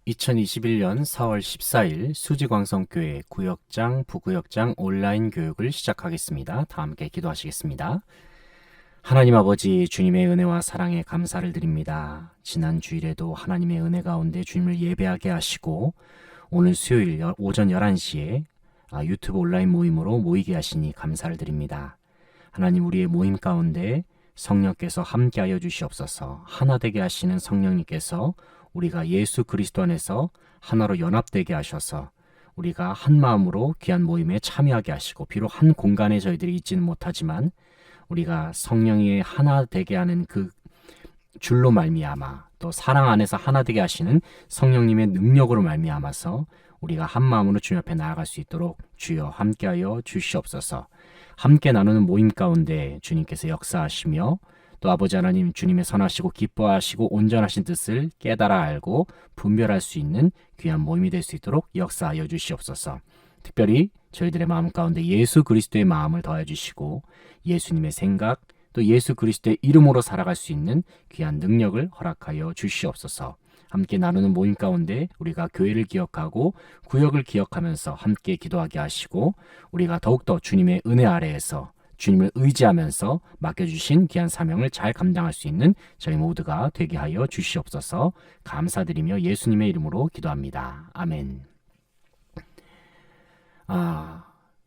2021년 4월 14일 수지광성교회 구역장, 부구역장 온라인 교육을 시작하겠습니다. 다 함께 기도하시겠습니다. 하나님 아버지, 주님의 은혜와 사랑에 감사를 드립니다. 지난 주일에도 하나님의 은혜 가운데 주님을 예배하게 하시고 오늘 수요일 오전 11시에 유튜브 온라인 모임으로 모이게 하시니 감사를 드립니다. 하나님, 우리의 모임 가운데 성령께서 함께하여 주시옵소서. 하나 되게 하시는 성령님께서 우리가 예수 그리스도 안에서 하나로 연합되게 하셔서 우리가 한 마음으로 귀한 모임에 참여하게 하시고, 비록 한 공간에 저희들이 있지는 못하지만 우리가 성령이 하나 되게 하는 그 줄로 말미암아, 또 사랑 안에서 하나 되게 하시는 성령님의 능력으로 말미암아서 우리가 한 마음으로 주님 앞에 나아갈 수 있도록 주여 함께하여 주시옵소서. 함께 나누는 모임 가운데 주님께서 역사하시며, 또 아버지 하나님, 주님의 선하시고 기뻐하시고 온전하신 뜻을 깨달아 알고 분별할 수 있는 귀한 모임이 될 수 있도록 역사하여 주시옵소서. 특별히 저희들의 마음 가운데 예수 그리스도의 마음을 더해 주시고, 예수님의 생각, 또 예수 그리스도의 이름으로 살아갈 수 있는 귀한 능력을 허락하여 주시옵소서. 함께 나누는 모임 가운데 우리가 교회를 기억하고 구역을 기억하면서 함께 기도하게 하시고, 우리가 더욱더 주님의 은혜 아래에서 주님을 의지하면서 맡겨주신 귀한 사명을 잘 감당할 수 있는 저희 모두가 되게 하여 주시옵소서. 감사드리며 예수님의 이름으로 기도합니다. 아멘.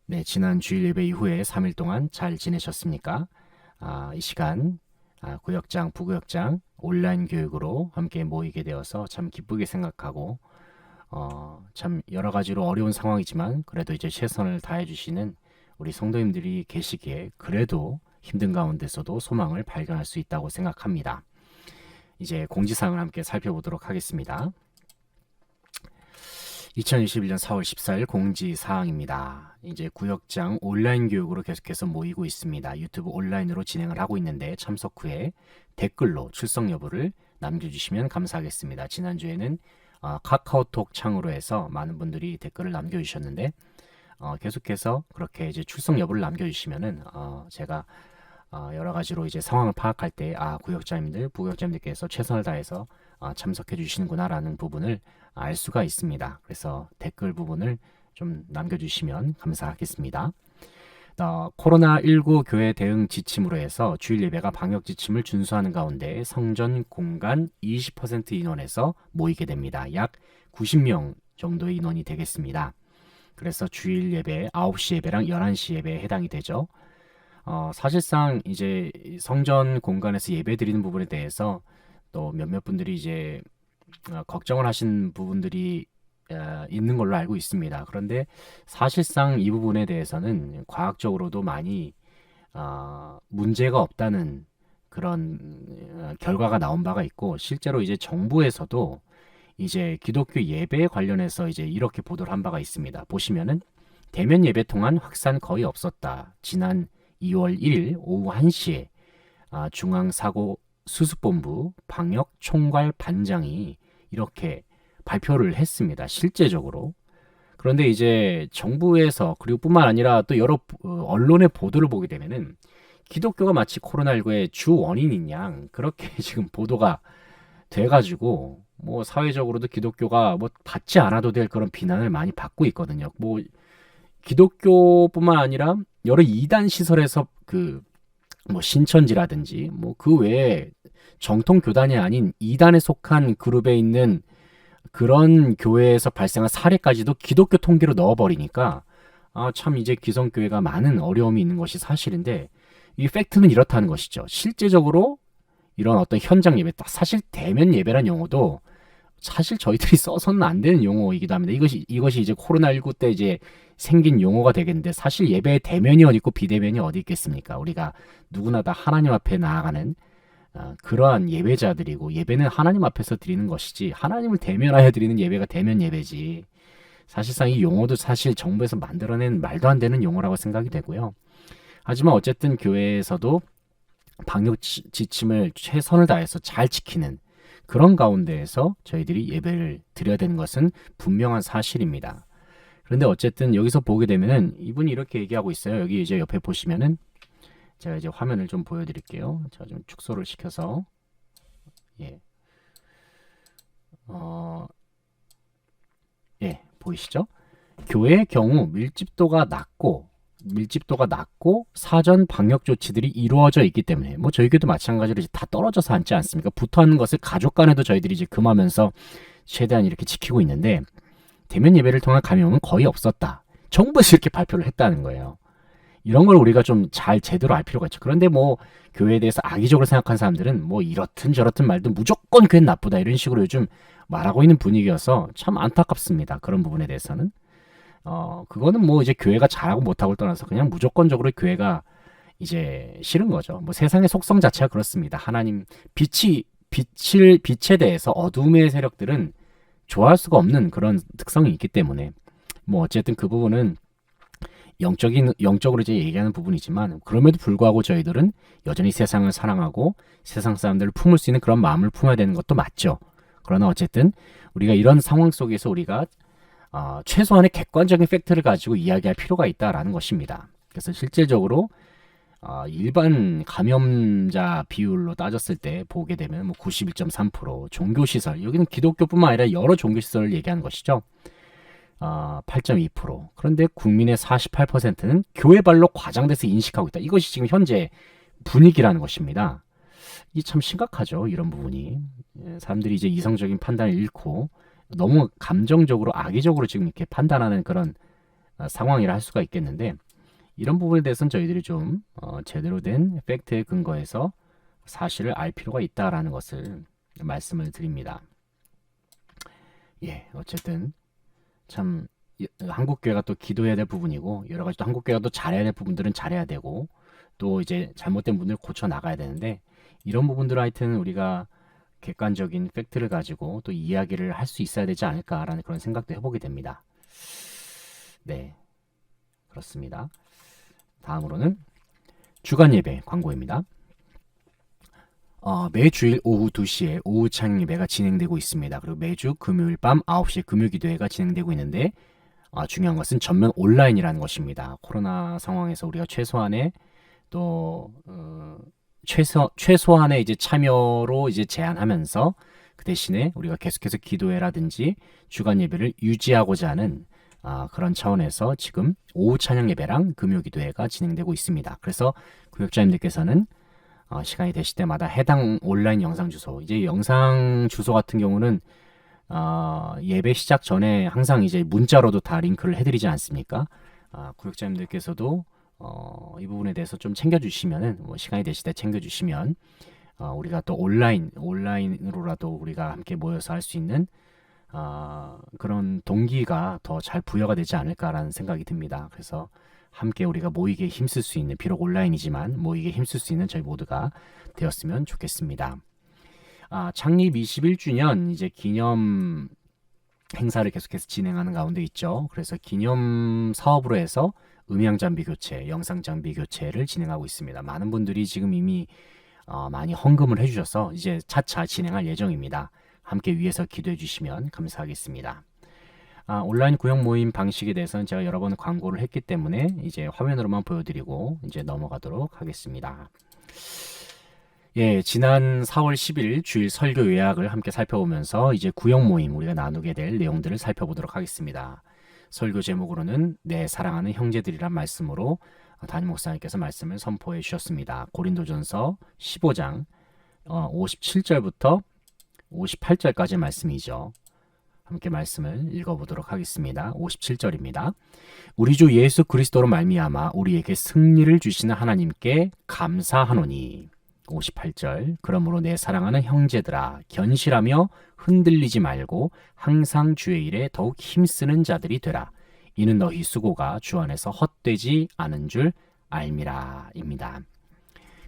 네, 지난 주일 예배 이후에 3일 동안 잘 지내셨습니까? 이 시간 구역장, 부구역장 온라인 교육으로 함께 모이게 되어서 참 기쁘게 생각하고, 참 여러 가지로 어려운 상황이지만 그래도 이제 최선을 다해 주시는 우리 성도님들이 계시기에 그래도 힘든 가운데서도 소망을 발견할 수 있다고 생각합니다. 이제 공지사항을 함께 살펴보도록 하겠습니다. 2021년 4월 14일 공지사항입니다. 이제 구역장 온라인 교육으로 계속해서 모이고 있습니다. 유튜브 온라인으로 진행을 하고 있는데, 참석 후에 댓글로 출석 여부를 남겨주시면 감사하겠습니다. 지난주에는 카카오톡 창으로 해서 많은 분들이 댓글을 남겨주셨는데, 계속해서 그렇게 이제 출석 여부를 남겨주시면은 제가 여러 가지로 이제 상황을 파악할 때 구역장님들, 부구역장님들께서 최선을 다해서 참석해 주시는구나라는 부분을 알 수가 있습니다. 그래서 댓글 부분을 좀 남겨주시면 감사하겠습니다. 코로나19 교회 대응 지침으로 해서 주일 예배가 방역 지침을 준수하는 가운데 성전 공간 20% 인원에서 모이게 됩니다. 약 90명 정도의 인원이 되겠습니다. 그래서 주일 예배 9시 예배랑 11시 예배에 해당이 되죠. 사실상 이제 성전 공간에서 예배 드리는 부분에 대해서 또 몇몇 분들이 이제 걱정을 하신 부분들이 있는 걸로 알고 있습니다. 그런데 사실상 이 부분에 대해서는 과학적으로도 많이 문제가 없다는 그런 결과가 나온 바가 있고, 실제로 이제 정부에서도 이제 기독교 예배에 관련해서 이제 이렇게 보도를 한 바가 있습니다. 보시면은 대면 예배 통한 확산 거의 없었다. 지난 2월 1일 오후 1시에 중앙사고수습본부 방역총괄 반장이 이렇게 발표를 했습니다. 실제적으로. 그런데 이제 정부에서, 그리고 뿐만 아니라 또 여러 언론의 보도를 보게 되면은 기독교가 마치 코로나19의 주 원인인 양 그렇게 지금 보도가 돼가지고, 뭐 사회적으로도 기독교가 뭐 받지 않아도 될 그런 비난을 많이 받고 있거든요. 뭐 기독교뿐만 아니라 여러 이단 시설에서 뭐 신천지라든지 뭐 그 외에 정통 교단이 아닌 이단에 속한 그룹에 있는 그런 교회에서 발생한 사례까지도 기독교 통계로 넣어버리니까 참 이제 기성교회가 많은 어려움이 있는 것이 사실인데, 이 팩트는 이렇다는 것이죠. 실제적으로 이런 어떤 현장 예배, 사실 대면 예배란 용어도 사실 저희들이 써서는 안 되는 용어이기도 합니다. 이것이 이제 코로나19 때 이제 생긴 용어가 되겠는데, 사실 예배에 대면이 어디 있고 비대면이 어디 있겠습니까? 우리가 누구나 다 하나님 앞에 나아가는 그러한 예배자들이고, 예배는 하나님 앞에서 드리는 것이지 하나님을 대면하여 드리는 예배가 대면 예배지, 사실상 이 용어도 사실 정부에서 만들어낸 말도 안 되는 용어라고 생각이 되고요. 하지만 어쨌든 교회에서도 방역 지침을 최선을 다해서 잘 지키는 그런 가운데에서 저희들이 예배를 드려야 되는 것은 분명한 사실입니다. 그런데 어쨌든 여기서 보게 되면은 이분이 이렇게 얘기하고 있어요. 여기 이제 옆에 보시면은 제가 이제 화면을 좀 보여드릴게요. 제가 좀 축소를 시켜서 예, 보이시죠? 교회의 경우 밀집도가 낮고 사전 방역 조치들이 이루어져 있기 때문에 뭐 저희 교도 마찬가지로 이제 다 떨어져서 앉지 않습니까? 붙어있는 것을 가족 간에도 저희들이 이제 금하면서 최대한 이렇게 지키고 있는데 대면 예배를 통한 감염은 거의 없었다. 정부에서 이렇게 발표를 했다는 거예요. 이런 걸 우리가 좀 잘 제대로 알 필요가 있죠. 그런데 뭐 교회에 대해서 악의적으로 생각하는 사람들은 뭐 이렇든 저렇든 말든 무조건 교회는 나쁘다 이런 식으로 요즘 말하고 있는 분위기여서 참 안타깝습니다. 그런 부분에 대해서는. 그거는 뭐 이제 교회가 잘하고 못하고를 떠나서 그냥 무조건적으로 교회가 이제 싫은 거죠. 뭐 세상의 속성 자체가 그렇습니다. 하나님 빛에 대해서 어둠의 세력들은 좋아할 수가 없는 그런 특성이 있기 때문에 뭐 어쨌든 그 부분은 영적으로 이제 얘기하는 부분이지만 그럼에도 불구하고 저희들은 여전히 세상을 사랑하고 세상 사람들을 품을 수 있는 그런 마음을 품어야 되는 것도 맞죠. 그러나 어쨌든 우리가 이런 상황 속에서 우리가 최소한의 객관적인 팩트를 가지고 이야기할 필요가 있다라는 것입니다. 그래서 실질적으로 일반 감염자 비율로 따졌을 때 보게 되면 뭐 91.3% 종교시설, 여기는 기독교뿐만 아니라 여러 종교시설을 얘기하는 것이죠. 8.2%. 그런데 국민의 48%는 교회발로 과장돼서 인식하고 있다. 이것이 지금 현재 분위기라는 것입니다. 이게 참 심각하죠. 이런 부분이. 사람들이 이제 이성적인 판단을 잃고 너무 감정적으로 악의적으로 지금 이렇게 판단하는 그런 상황이라 할 수가 있겠는데 이런 부분에 대해서는 저희들이 좀 제대로 된 팩트에 근거해서 사실을 알 필요가 있다라는 것을 말씀을 드립니다. 예, 어쨌든 참 한국 교회가 또 기도해야 될 부분이고 여러 가지 또 한국 교회가 또 잘해야 될 부분들은 잘해야 되고 또 이제 잘못된 부분을 고쳐 나가야 되는데 이런 부분들을 하여튼 우리가 객관적인 팩트를 가지고 또 이야기를 할 수 있어야 되지 않을까라는 그런 생각도 해보게 됩니다. 네, 그렇습니다. 다음으로는 주간 예배 광고입니다. 매주일 오후 2시에 오후 찬양 예배가 진행되고 있습니다. 그리고 매주 금요일 밤 9시에 금요 기도회가 진행되고 있는데 중요한 것은 전면 온라인이라는 것입니다. 코로나 상황에서 우리가 최소한의 또 최소한의 이제 참여로 이제 제한하면서 그 대신에 우리가 계속해서 기도회라든지 주간 예배를 유지하고자 하는 그런 차원에서 지금 오후 찬양 예배랑 금요 기도회가 진행되고 있습니다. 그래서 구역자님들께서는 시간이 되실 때마다 해당 온라인 영상 주소, 이제 영상 주소 같은 경우는 예배 시작 전에 항상 이제 문자로도 다 링크를 해드리지 않습니까? 구역자님들께서도 이 부분에 대해서 좀 챙겨주시면은 뭐 시간이 되실 때 챙겨주시면 우리가 또 온라인으로라도 우리가 함께 모여서 할 수 있는 그런 동기가 더 잘 부여가 되지 않을까라는 생각이 듭니다. 그래서 함께 우리가 모이게 힘쓸 수 있는, 비록 온라인이지만 모이게 힘쓸 수 있는 저희 모두가 되었으면 좋겠습니다. 창립 21주년 이제 기념 행사를 계속해서 진행하는 가운데 있죠. 그래서 기념 사업으로 해서 음향 장비 교체, 영상 장비 교체를 진행하고 있습니다. 많은 분들이 지금 이미 많이 헌금을 해주셔서 이제 차차 진행할 예정입니다. 함께 위에서 기도해 주시면 감사하겠습니다. 온라인 구역 모임 방식에 대해서는 제가 여러 번 광고를 했기 때문에 이제 화면으로만 보여드리고 이제 넘어가도록 하겠습니다. 예, 지난 4월 10일 주일 설교 요약을 함께 살펴보면서 이제 구역 모임 우리가 나누게 될 내용들을 살펴보도록 하겠습니다. 설교 제목으로는 내 사랑하는 형제들이란 말씀으로 담임 목사님께서 말씀을 선포해 주셨습니다. 고린도전서 15장 57절부터 58절까지 말씀이죠. 함께 말씀을 읽어보도록 하겠습니다. 57절입니다. 우리 주 예수 그리스도로 말미암아 우리에게 승리를 주시는 하나님께 감사하노니. 58절 그러므로 내 사랑하는 형제들아 견실하며 흔들리지 말고 항상 주의 일에 더욱 힘쓰는 자들이 되라. 이는 너희 수고가 주 안에서 헛되지 않은 줄 알미라 입니다.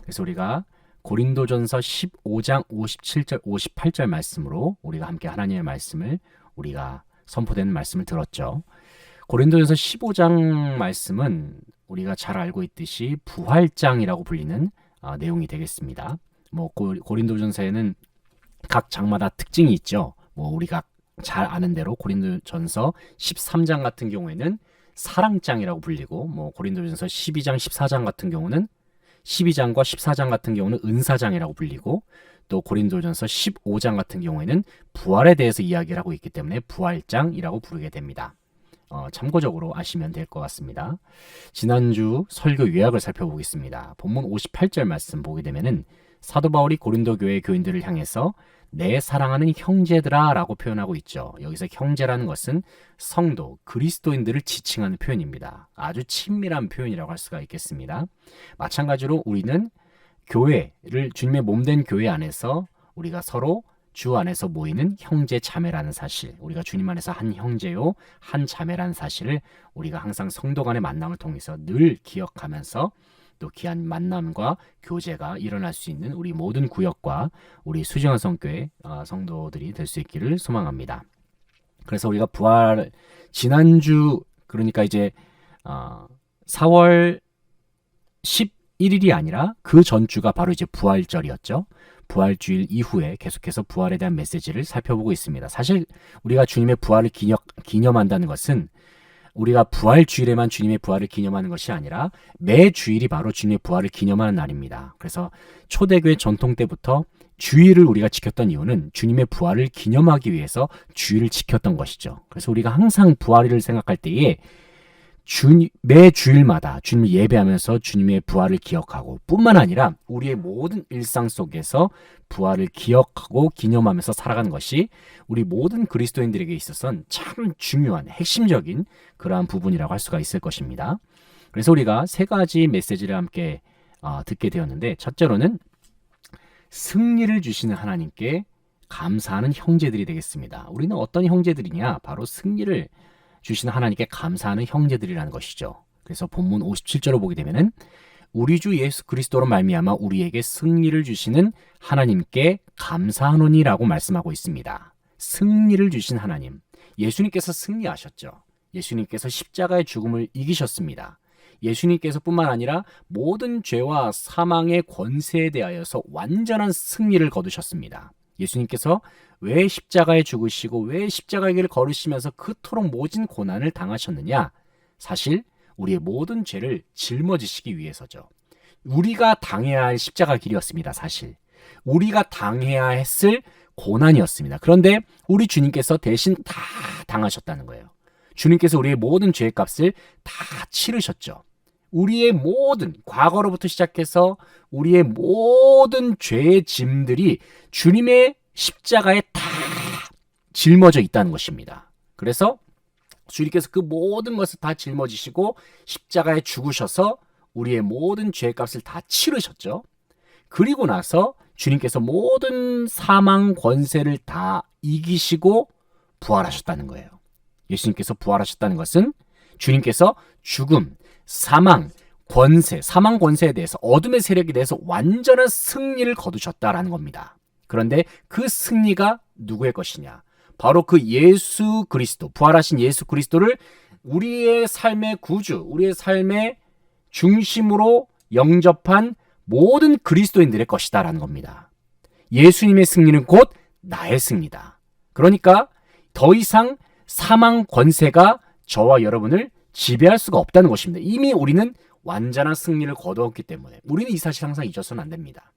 그래서 우리가 고린도전서 15장 57절 58절 말씀으로 우리가 함께 하나님의 말씀을 우리가 선포되는 말씀을 들었죠. 고린도전서 15장 말씀은 우리가 잘 알고 있듯이 부활장이라고 불리는 내용이 되겠습니다. 뭐 고린도전서에는 각 장마다 특징이 있죠. 뭐 우리가 잘 아는 대로 고린도전서 13장 같은 경우에는 사랑장이라고 불리고 뭐 고린도전서 12장 14장 같은 경우는 12장과 14장 같은 경우는 은사장이라고 불리고 또 고린도전서 15장 같은 경우에는 부활에 대해서 이야기를 하고 있기 때문에 부활장이라고 부르게 됩니다. 참고적으로 아시면 될 것 같습니다. 지난주 설교 요약을 살펴보겠습니다. 본문 58절 말씀 보게 되면은 사도 바울이 고린도 교회 교인들을 향해서 내 사랑하는 형제들아 라고 표현하고 있죠. 여기서 형제라는 것은 성도, 그리스도인들을 지칭하는 표현입니다. 아주 친밀한 표현이라고 할 수가 있겠습니다. 마찬가지로 우리는 교회를, 주님의 몸된 교회 안에서 우리가 서로 주 안에서 모이는 형제 자매라는 사실, 우리가 주님 안에서 한 형제요 한 자매라는 사실을 우리가 항상 성도 간의 만남을 통해서 늘 기억하면서 또 귀한 만남과 교제가 일어날 수 있는 우리 모든 구역과 우리 수지원 성교회 성도들이 될 수 있기를 소망합니다. 그래서 우리가 부활, 지난주 그러니까 이제 4월 11일이 아니라 그 전주가 바로 이제 부활절이었죠. 부활주일 이후에 계속해서 부활에 대한 메시지를 살펴보고 있습니다. 사실 우리가 주님의 부활을 기념한다는 것은 우리가 부활주일에만 주님의 부활을 기념하는 것이 아니라 매 주일이 바로 주님의 부활을 기념하는 날입니다. 그래서 초대교회 전통 때부터 주일을 우리가 지켰던 이유는 주님의 부활을 기념하기 위해서 주일을 지켰던 것이죠. 그래서 우리가 항상 부활일을 생각할 때에 매 주일마다 주님을 예배하면서 주님의 부활을 기억하고 뿐만 아니라 우리의 모든 일상 속에서 부활을 기억하고 기념하면서 살아가는 것이 우리 모든 그리스도인들에게 있어서는 참 중요한 핵심적인 그러한 부분이라고 할 수가 있을 것입니다. 그래서 우리가 세 가지 메시지를 함께 듣게 되었는데, 첫째로는 승리를 주시는 하나님께 감사하는 형제들이 되겠습니다. 우리는 어떤 형제들이냐? 바로 승리를 주시는 하나님께 감사하는 형제들이라는 것이죠. 그래서 본문 57절을 보게 되면은 우리 주 예수 그리스도로 말미암아 우리에게 승리를 주시는 하나님께 감사하노니라고 말씀하고 있습니다. 승리를 주신 하나님, 예수님께서 승리하셨죠. 예수님께서 십자가의 죽음을 이기셨습니다. 예수님께서 뿐만 아니라 모든 죄와 사망의 권세에 대하여서 완전한 승리를 거두셨습니다. 예수님께서 왜 십자가에 죽으시고 왜 십자가의 길을 걸으시면서 그토록 모진 고난을 당하셨느냐? 사실 우리의 모든 죄를 짊어지시기 위해서죠. 우리가 당해야 할 십자가 길이었습니다. 사실 우리가 당해야 했을 고난이었습니다. 그런데 우리 주님께서 대신 다 당하셨다는 거예요. 주님께서 우리의 모든 죄의 값을 다 치르셨죠. 우리의 모든, 과거로부터 시작해서 우리의 모든 죄의 짐들이 주님의 십자가에 다 짊어져 있다는 것입니다. 그래서 주님께서 그 모든 것을 다 짊어지시고 십자가에 죽으셔서 우리의 모든 죄의 값을 다 치르셨죠. 그리고 나서 주님께서 모든 사망 권세를 다 이기시고 부활하셨다는 거예요. 예수님께서 부활하셨다는 것은 주님께서 죽음, 사망, 권세, 사망 권세에 대해서, 어둠의 세력에 대해서 완전한 승리를 거두셨다라는 겁니다. 그런데 그 승리가 누구의 것이냐? 바로 그 예수 그리스도, 부활하신 예수 그리스도를 우리의 삶의 구주, 우리의 삶의 중심으로 영접한 모든 그리스도인들의 것이다라는 겁니다. 예수님의 승리는 곧 나의 승리다. 그러니까 더 이상 사망 권세가 저와 여러분을 지배할 수가 없다는 것입니다. 이미 우리는 완전한 승리를 거두었기 때문에 우리는 이 사실 항상 잊어서는 안 됩니다.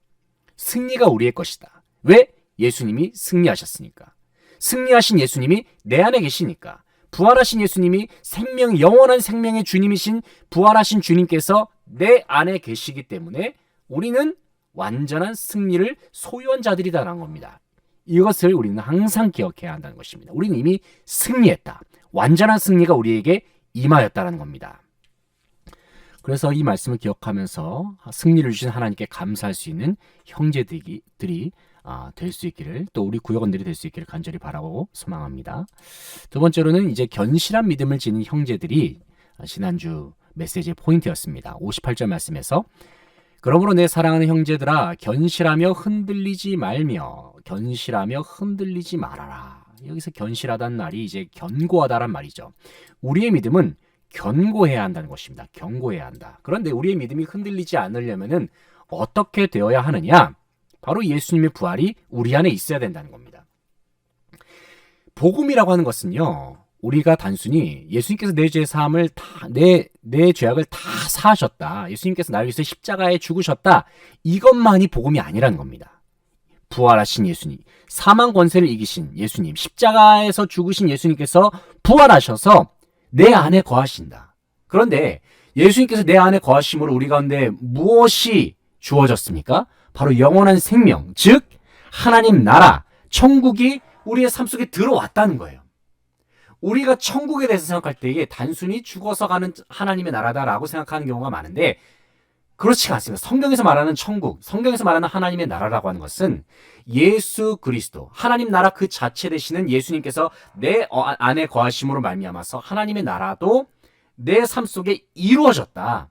승리가 우리의 것이다. 왜? 예수님이 승리하셨으니까. 승리하신 예수님이 내 안에 계시니까. 부활하신 예수님이 생명, 영원한 생명의 주님이신 부활하신 주님께서 내 안에 계시기 때문에 우리는 완전한 승리를 소유한 자들이다라는 겁니다. 이것을 우리는 항상 기억해야 한다는 것입니다. 우리는 이미 승리했다. 완전한 승리가 우리에게 임하였다는 겁니다. 그래서 이 말씀을 기억하면서 승리를 주신 하나님께 감사할 수 있는 형제들이 될 수 있기를, 또 우리 구역원들이 될 수 있기를 간절히 바라고 소망합니다. 두 번째로는 이제 견실한 믿음을 지닌 형제들이 지난주 메시지의 포인트였습니다. 58절 말씀에서 그러므로 내 사랑하는 형제들아 견실하며 흔들리지 말며 견실하며 흔들리지 말아라. 여기서 견실하다는 말이 이제 견고하다란 말이죠. 우리의 믿음은 견고해야 한다는 것입니다. 견고해야 한다. 그런데 우리의 믿음이 흔들리지 않으려면은 어떻게 되어야 하느냐? 바로 예수님의 부활이 우리 안에 있어야 된다는 겁니다. 복음이라고 하는 것은요, 우리가 단순히 예수님께서 내 죄 사함을 다, 내 죄악을 다 사하셨다, 예수님께서 나를 위해서 십자가에 죽으셨다, 이것만이 복음이 아니라는 겁니다. 부활하신 예수님, 사망 권세를 이기신 예수님, 십자가에서 죽으신 예수님께서 부활하셔서 내 안에 거하신다. 그런데 예수님께서 내 안에 거하심으로 우리 가운데 무엇이 주어졌습니까? 바로 영원한 생명, 즉 하나님 나라, 천국이 우리의 삶 속에 들어왔다는 거예요. 우리가 천국에 대해서 생각할 때에 단순히 죽어서 가는 하나님의 나라다라고 생각하는 경우가 많은데 그렇지가 않습니다. 성경에서 말하는 천국, 성경에서 말하는 하나님의 나라라고 하는 것은 예수 그리스도, 하나님 나라 그 자체 되시는 예수님께서 내 안에 거하심으로 말미암아서 하나님의 나라도 내 삶 속에 이루어졌다.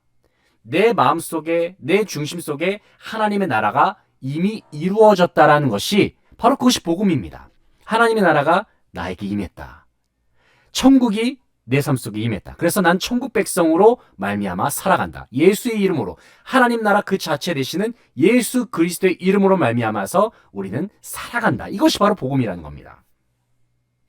내 마음 속에, 내 중심 속에 하나님의 나라가 이미 이루어졌다라는 것이 바로 그것이 복음입니다. 하나님의 나라가 나에게 임했다. 천국이 내 삶 속에 임했다. 그래서 난 천국 백성으로 말미암아 살아간다. 예수의 이름으로, 하나님 나라 그 자체 되시는 예수 그리스도의 이름으로 말미암아서 우리는 살아간다. 이것이 바로 복음이라는 겁니다.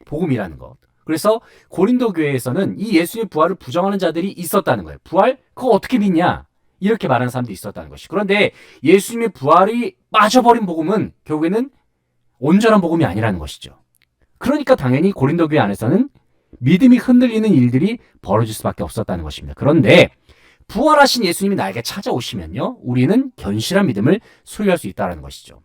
복음이라는 것. 그래서 고린도 교회에서는 이 예수님 부활을 부정하는 자들이 있었다는 거예요. 부활? 그거 어떻게 믿냐? 이렇게 말하는 사람도 있었다는 것이. 그런데 예수님의 부활이 빠져버린 복음은 결국에는 온전한 복음이 아니라는 것이죠. 그러니까 당연히 고린도 교회 안에서는 믿음이 흔들리는 일들이 벌어질 수밖에 없었다는 것입니다. 그런데 부활하신 예수님이 나에게 찾아오시면요, 우리는 견실한 믿음을 소유할 수 있다는 것이죠.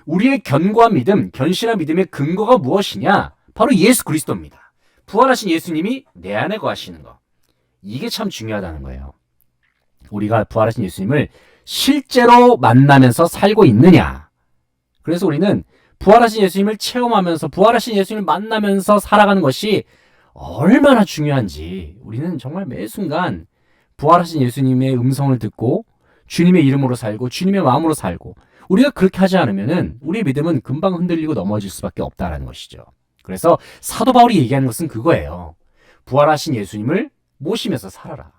우리의 견고한 믿음, 견실한 믿음의 근거가 무엇이냐? 바로 예수 그리스도입니다. 부활하신 예수님이 내 안에 거하시는 것. 이게 참 중요하다는 거예요. 우리가 부활하신 예수님을 실제로 만나면서 살고 있느냐. 그래서 우리는 부활하신 예수님을 체험하면서 부활하신 예수님을 만나면서 살아가는 것이 얼마나 중요한지 우리는 정말 매 순간 부활하신 예수님의 음성을 듣고 주님의 이름으로 살고 주님의 마음으로 살고 우리가 그렇게 하지 않으면 우리의 믿음은 금방 흔들리고 넘어질 수밖에 없다는 것이죠. 그래서 사도 바울이 얘기하는 것은 그거예요. 부활하신 예수님을 모시면서 살아라.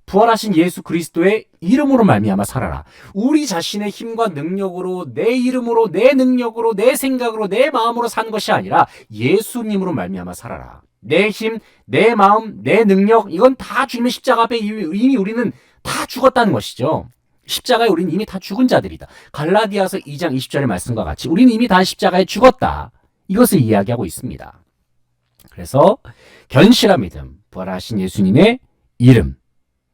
부활하신 예수 그리스도의 이름으로 말미암아 살아라. 우리 자신의 힘과 능력으로 내 이름으로 내 능력으로 내 생각으로 내 마음으로 사는 것이 아니라 예수님으로 말미암아 살아라. 내 힘, 내 마음, 내 능력 이건 다 주님의 십자가 앞에 이미 우리는 다 죽었다는 것이죠. 십자가에 우리는 이미 다 죽은 자들이다. 갈라디아서 2장 20절의 말씀과 같이 우리는 이미 다 십자가에 죽었다. 이것을 이야기하고 있습니다. 그래서 견실한 믿음, 부활하신 예수님의 이름,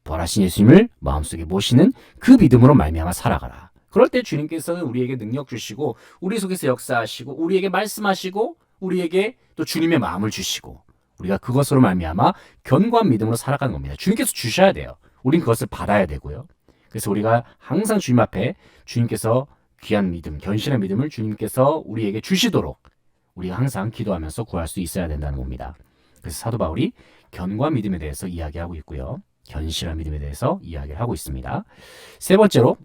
부활하신 예수님을 마음속에 모시는 그 믿음으로 말미암아 살아가라. 그럴 때 주님께서는 우리에게 능력 주시고 우리 속에서 역사하시고 우리에게 말씀하시고 우리에게 또 주님의 마음을 주시고 우리가 그것으로 말미암아 견고한 믿음으로 살아가는 겁니다. 주님께서 주셔야 돼요. 우린 그것을 받아야 되고요. 그래서 우리가 항상 주님 앞에 주님께서 귀한 믿음, 견실한 믿음을 주님께서 우리에게 주시도록 우리가 항상 기도하면서 구할 수 있어야 된다는 겁니다. 그래서 사도 바울이 견고한 믿음에 대해서 이야기하고 있고요. 견실한 믿음에 대해서 이야기를 하고 있습니다. 세 번째로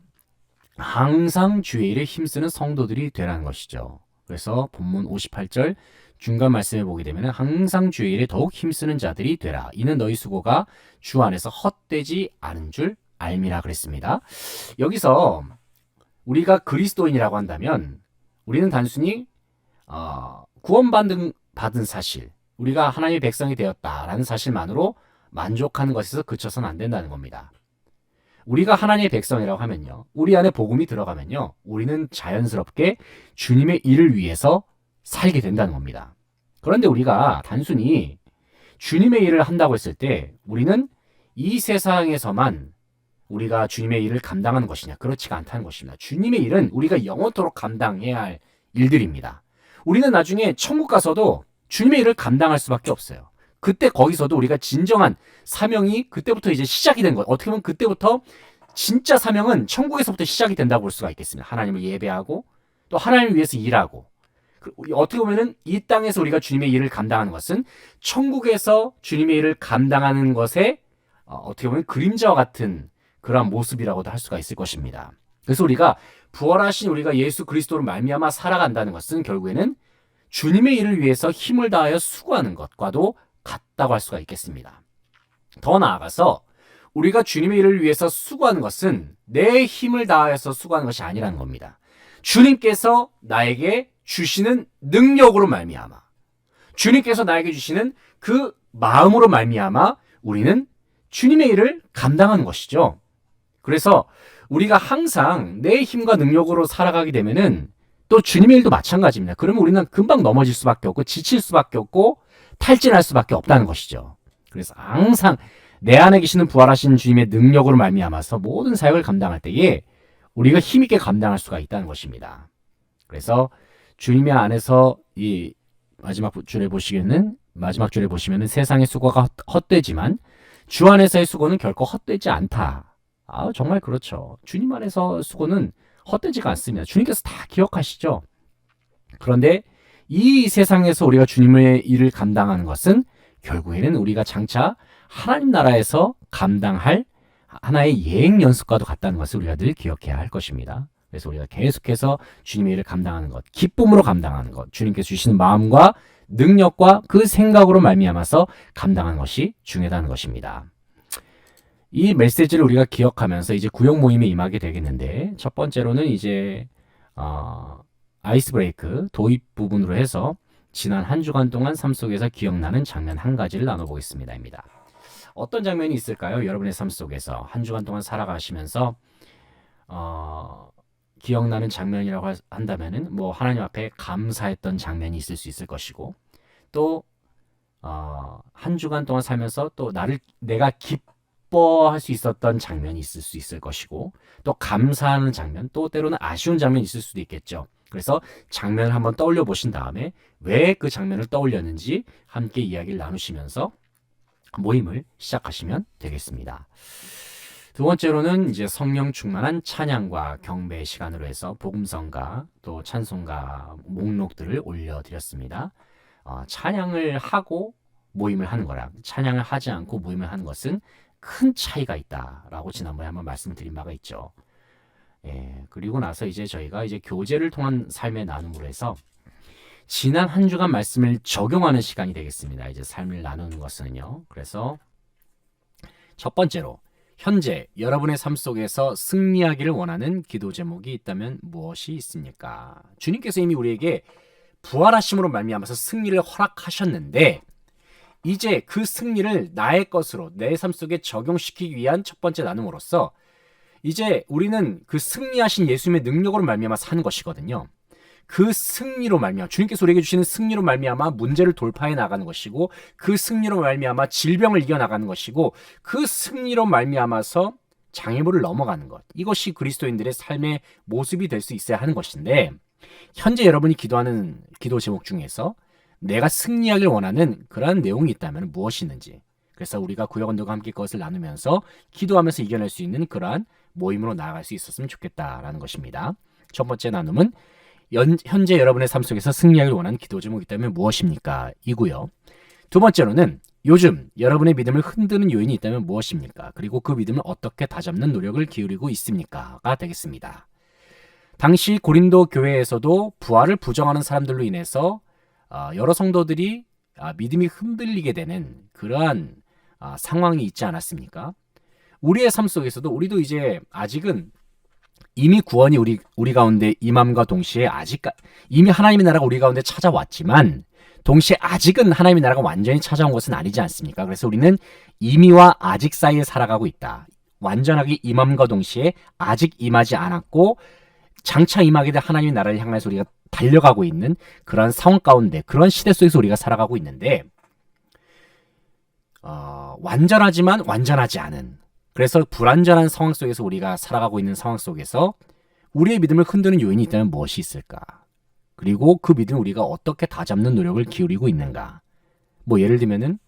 항상 주의 일에 힘쓰는 성도들이 되라는 것이죠. 그래서 본문 58절 중간 말씀에 보게 되면 항상 주의 일에 더욱 힘쓰는 자들이 되라. 이는 너희 수고가 주 안에서 헛되지 않은 줄 알미라 그랬습니다. 여기서 우리가 그리스도인이라고 한다면 우리는 단순히 구원받은 사실, 우리가 하나님의 백성이 되었다라는 사실만으로 만족하는 것에서 그쳐서는 안 된다는 겁니다. 우리가 하나님의 백성이라고 하면요, 우리 안에 복음이 들어가면요, 우리는 자연스럽게 주님의 일을 위해서 살게 된다는 겁니다. 그런데 우리가 단순히 주님의 일을 한다고 했을 때 우리는 이 세상에서만 우리가 주님의 일을 감당하는 것이냐? 그렇지가 않다는 것입니다. 주님의 일은 우리가 영원토록 감당해야 할 일들입니다. 우리는 나중에 천국 가서도 주님의 일을 감당할 수밖에 없어요. 그때 거기서도 우리가 진정한 사명이 그때부터 이제 시작이 된 것. 어떻게 보면 그때부터 진짜 사명은 천국에서부터 시작이 된다고 볼 수가 있겠습니다. 하나님을 예배하고 또 하나님을 위해서 일하고. 어떻게 보면은 이 땅에서 우리가 주님의 일을 감당하는 것은 천국에서 주님의 일을 감당하는 것에 어떻게 보면 그림자와 같은 그러한 모습이라고도 할 수가 있을 것입니다. 그래서 우리가 부활하신 우리가 예수 그리스도로 말미암아 살아간다는 것은 결국에는 주님의 일을 위해서 힘을 다하여 수고하는 것과도 같다고 할 수가 있겠습니다. 더 나아가서 우리가 주님의 일을 위해서 수고하는 것은 내 힘을 다하여서 수고하는 것이 아니라는 겁니다. 주님께서 나에게 주시는 능력으로 말미암아, 주님께서 나에게 주시는 그 마음으로 말미암아 우리는 주님의 일을 감당하는 것이죠. 그래서 우리가 항상 내 힘과 능력으로 살아가게 되면은 또 주님의 일도 마찬가지입니다. 그러면 우리는 금방 넘어질 수밖에 없고 지칠 수밖에 없고 탈진할 수밖에 없다는 것이죠. 그래서 항상 내 안에 계시는 부활하신 주님의 능력으로 말미암아서 모든 사역을 감당할 때에 우리가 힘있게 감당할 수가 있다는 것입니다. 그래서 주님의 안에서 이 마지막 줄에 보시면은 세상의 수고가 헛되지만 주 안에서의 수고는 결코 헛되지 않다. 정말 그렇죠. 주님 안에서 수고는 헛되지가 않습니다. 주님께서 다 기억하시죠. 그런데 이 세상에서 우리가 주님의 일을 감당하는 것은 결국에는 우리가 장차 하나님 나라에서 감당할 하나의 예행 연습과도 같다는 것을 우리가 늘 기억해야 할 것입니다. 그래서 우리가 계속해서 주님의 일을 감당하는 것, 기쁨으로 감당하는 것, 주님께서 주시는 마음과 능력과 그 생각으로 말미암아서 감당하는 것이 중요하다는 것입니다. 이 메시지를 우리가 기억하면서 이제 구역 모임에 임하게 되겠는데, 첫 번째로는 이제 아이스 브레이크 도입 부분으로 해서 지난 한 주간 동안 삶 속에서 기억나는 장면 한 가지를 나눠보겠습니다. 어떤 장면이 있을까요? 여러분의 삶 속에서 한 주간 동안 살아가시면서 기억나는 장면이라고 한다면은 뭐 하나님 앞에 감사했던 장면이 있을 수 있을 것이고, 또 한 주간 동안 살면서 또 내가 기뻐할 수 있었던 장면이 있을 수 있을 것이고, 또 감사하는 장면, 또 때로는 아쉬운 장면이 있을 수도 있겠죠. 그래서 장면을 한번 떠올려 보신 다음에 왜 그 장면을 떠올렸는지 함께 이야기를 나누시면서 모임을 시작하시면 되겠습니다. 두 번째로는 이제 성령 충만한 찬양과 경배 시간으로 해서 복음성가 또 찬송가 목록들을 올려드렸습니다. 찬양을 하고 모임을 하는 거랑 찬양을 하지 않고 모임을 하는 것은 큰 차이가 있다라고 지난번에 한번 말씀드린 바가 있죠. 그리고 나서 이제 저희가 이제 교제를 통한 삶의 나눔으로 해서 지난 한 주간 말씀을 적용하는 시간이 되겠습니다. 이제 삶을 나누는 것은요. 그래서 첫 번째로 현재 여러분의 삶 속에서 승리하기를 원하는 기도 제목이 있다면 무엇이 있습니까? 주님께서 이미 우리에게 부활하심으로 말미암아서 승리를 허락하셨는데 이제 그 승리를 나의 것으로 내 삶 속에 적용시키기 위한 첫 번째 나눔으로서 이제 우리는 그 승리하신 예수님의 능력으로 말미암아 사는 것이거든요. 그 승리로 말미암아 주님께서 우리에게 주시는 승리로 말미암아 문제를 돌파해 나가는 것이고, 그 승리로 말미암아 질병을 이겨 나가는 것이고, 그 승리로 말미암아서 장애물을 넘어가는 것, 이것이 그리스도인들의 삶의 모습이 될 수 있어야 하는 것인데, 현재 여러분이 기도하는 기도 제목 중에서 내가 승리하길 원하는 그러한 내용이 있다면 무엇이 있는지, 그래서 우리가 구역원들과 함께 그것을 나누면서 기도하면서 이겨낼 수 있는 그러한 모임으로 나아갈 수 있었으면 좋겠다라는 것입니다. 첫 번째 나눔은 현재 여러분의 삶 속에서 승리하길 원하는 기도 제목이 있다면 무엇입니까? 이고요. 두 번째로는 요즘 여러분의 믿음을 흔드는 요인이 있다면 무엇입니까? 그리고 그 믿음을 어떻게 다잡는 노력을 기울이고 있습니까?가 되겠습니다. 당시 고린도 교회에서도 부활을 부정하는 사람들로 인해서 여러 성도들이 믿음이 흔들리게 되는 그러한 상황이 있지 않았습니까? 우리의 삶 속에서도 우리도 이제 아직은 이미 구원이 우리 가운데 임함과 동시에 이미 하나님의 나라가 우리 가운데 찾아왔지만 동시에 아직은 하나님의 나라가 완전히 찾아온 것은 아니지 않습니까? 그래서 우리는 이미와 아직 사이에 살아가고 있다. 완전하게 임함과 동시에 아직 임하지 않았고 장차 임하게 될 하나님의 나라를 향해서 우리가 달려가고 있는 그런 상황 가운데, 그런 시대 속에서 우리가 살아가고 있는데 완전하지만 완전하지 않은, 그래서 불완전한 상황 속에서 우리가 살아가고 있는 상황 속에서 우리의 믿음을 흔드는 요인이 있다면 무엇이 있을까? 그리고 그 믿음을 우리가 어떻게 다잡는 노력을 기울이고 있는가? 뭐 예를 들면은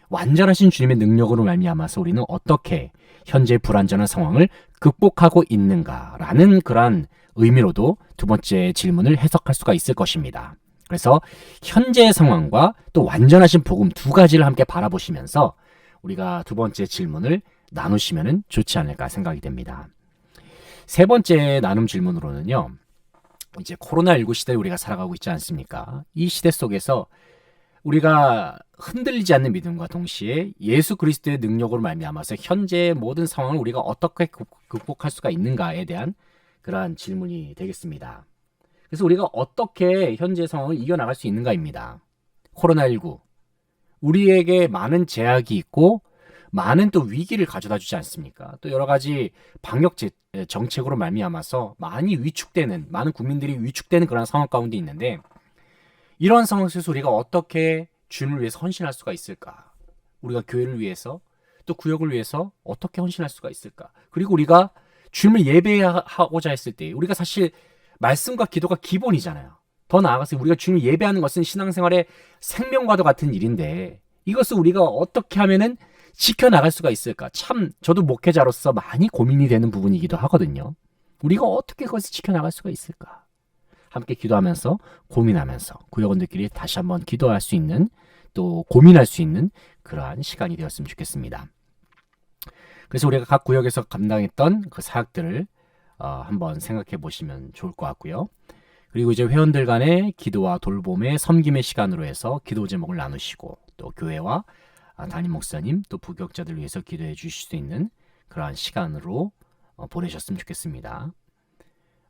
완전하신 주님의 능력으로 말미암아서 우리는 어떻게 현재 불완전한 상황을 극복하고 있는가라는 그러한 의미로도 두 번째 질문을 해석할 수가 있을 것입니다. 그래서 현재의 상황과 또 완전하신 복음 두 가지를 함께 바라보시면서 우리가 두 번째 질문을 나누시면 좋지 않을까 생각이 됩니다. 세 번째 나눔 질문으로는요, 이제 코로나19 시대에 우리가 살아가고 있지 않습니까? 이 시대 속에서 우리가 흔들리지 않는 믿음과 동시에 예수 그리스도의 능력으로 말미암아서 현재의 모든 상황을 우리가 어떻게 극복할 수가 있는가에 대한 그러한 질문이 되겠습니다. 그래서 우리가 어떻게 현재 상황을 이겨나갈 수 있는가입니다. 코로나19 우리에게 많은 제약이 있고 많은 또 위기를 가져다 주지 않습니까? 또 여러 가지 방역 정책으로 말미암아서 많은 국민들이 위축되는 그런 상황 가운데 있는데, 이러한 상황 속에서 우리가 어떻게 주님을 위해서 헌신할 수가 있을까? 우리가 교회를 위해서 또 구역을 위해서 어떻게 헌신할 수가 있을까? 그리고 우리가 주님을 예배하고자 했을 때 우리가 사실 말씀과 기도가 기본이잖아요. 더 나아가서 우리가 주님을 예배하는 것은 신앙생활의 생명과도 같은 일인데, 이것을 우리가 어떻게 하면은 지켜나갈 수가 있을까? 참 저도 목회자로서 많이 고민이 되는 부분이기도 하거든요. 우리가 어떻게 그것을 지켜나갈 수가 있을까? 함께 기도하면서 고민하면서 구역원들끼리 다시 한번 기도할 수 있는, 또 고민할 수 있는 그러한 시간이 되었으면 좋겠습니다. 그래서 우리가 각 구역에서 감당했던 그 사역들을 한번 생각해 보시면 좋을 것 같고요. 그리고 이제 회원들 간의 기도와 돌봄의 섬김의 시간으로 해서 기도 제목을 나누시고, 또 교회와 담임 목사님 또 부교역자들 위해서 기도해 주실 수 있는 그러한 시간으로 보내셨으면 좋겠습니다.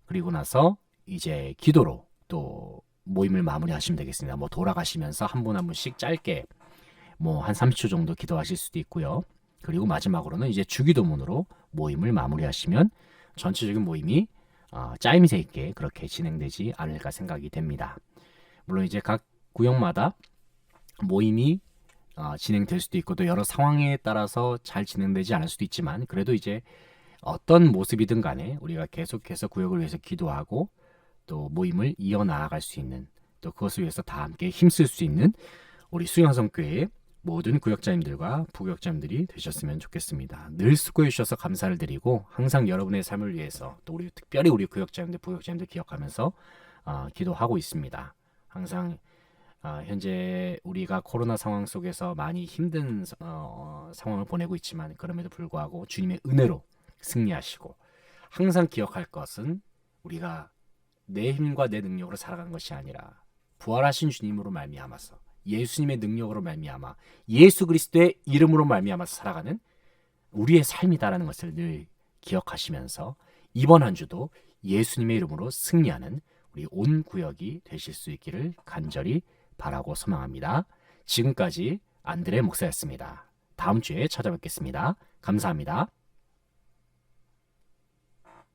그리고 나서 이제 기도로 또 모임을 마무리하시면 되겠습니다. 뭐 돌아가시면서 한 분 한 분씩 짧게 뭐 한 30초 정도 기도하실 수도 있고요. 그리고 마지막으로는 이제 주기도문으로 모임을 마무리하시면 전체적인 모임이 짜임새 있게 그렇게 진행되지 않을까 생각이 됩니다. 물론 이제 각 구역마다 모임이 진행될 수도 있고 또 여러 상황에 따라서 잘 진행되지 않을 수도 있지만, 그래도 이제 어떤 모습이든 간에 우리가 계속해서 구역을 위해서 기도하고 또 모임을 이어나갈 수 있는, 또 그것을 위해서 다 함께 힘쓸 수 있는 우리 수양성교회의 모든 구역자님들과 부구역자님들이 되셨으면 좋겠습니다. 늘 수고해 주셔서 감사를 드리고, 항상 여러분의 삶을 위해서 또 특별히 우리 구역자님들 부구역자님들 기억하면서 기도하고 있습니다. 항상 현재 우리가 코로나 상황 속에서 많이 힘든 상황을 보내고 있지만, 그럼에도 불구하고 주님의 은혜로 승리하시고, 항상 기억할 것은 우리가 내 힘과 내 능력으로 살아가는 것이 아니라 부활하신 주님으로 말미암아서, 예수님의 능력으로 말미암아, 예수 그리스도의 이름으로 말미암아서 살아가는 우리의 삶이다라는 것을 늘 기억하시면서 이번 한 주도 예수님의 이름으로 승리하는 우리 온 구역이 되실 수 있기를 간절히 바라고 소망합니다. 지금까지 안드레 목사였습니다. 다음 주에 찾아뵙겠습니다. 감사합니다.